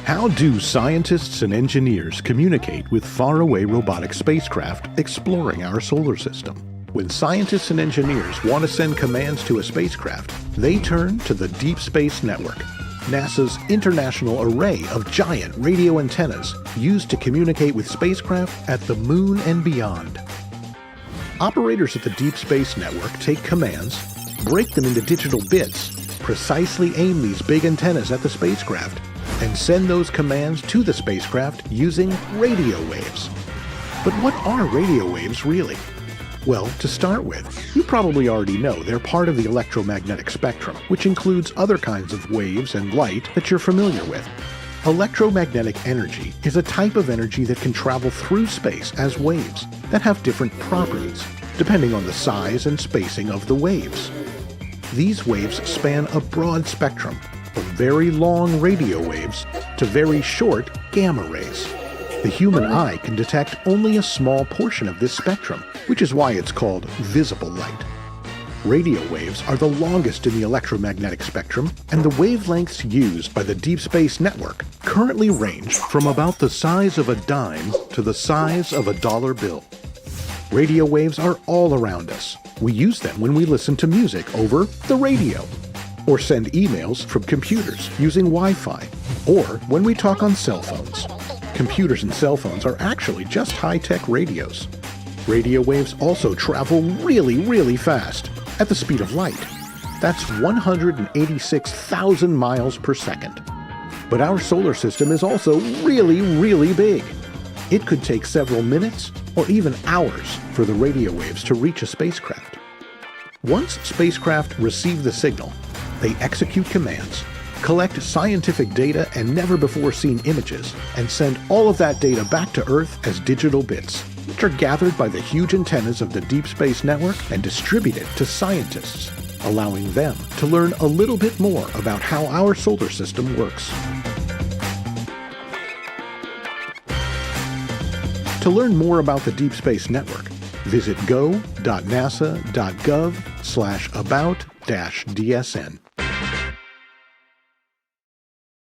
How do scientists and engineers communicate with faraway robotic spacecraft exploring our solar system? When scientists and engineers want to send commands to a spacecraft, they turn to the Deep Space Network, NASA's international array of giant radio antennas used to communicate with spacecraft at the Moon and beyond. Operators at the Deep Space Network take commands, break them into digital bits, precisely aim these big antennas at the spacecraft, and send those commands to the spacecraft using radio waves. But what are radio waves really? Well, to start with, you probably already know they're part of the electromagnetic spectrum, which includes other kinds of waves and light that you're familiar with. Electromagnetic energy is a type of energy that can travel through space as waves that have different properties, depending on the size and spacing of the waves. These waves span a broad spectrum, from very long radio waves to very short gamma rays. The human eye can detect only a small portion of this spectrum, which is why it's called visible light. Radio waves are the longest in the electromagnetic spectrum, and the wavelengths used by the Deep Space Network currently range from about the size of a dime to the size of a dollar bill. Radio waves are all around us. We use them when we listen to music over the radio, or send emails from computers using Wi-Fi, or when we talk on cell phones. Computers and cell phones are actually just high-tech radios. Radio waves also travel really fast, at the speed of light. That's 186,000 miles per second. But our solar system is also really big. It could take several minutes or even hours for the radio waves to reach a spacecraft. Once spacecraft receive the signal, they execute commands, collect scientific data and never-before-seen images, and send all of that data back to Earth as digital bits, which are gathered by the huge antennas of the Deep Space Network and distributed to scientists, allowing them to learn a little bit more about how our solar system works. To learn more about the Deep Space Network, visit go.nasa.gov/about-dsn.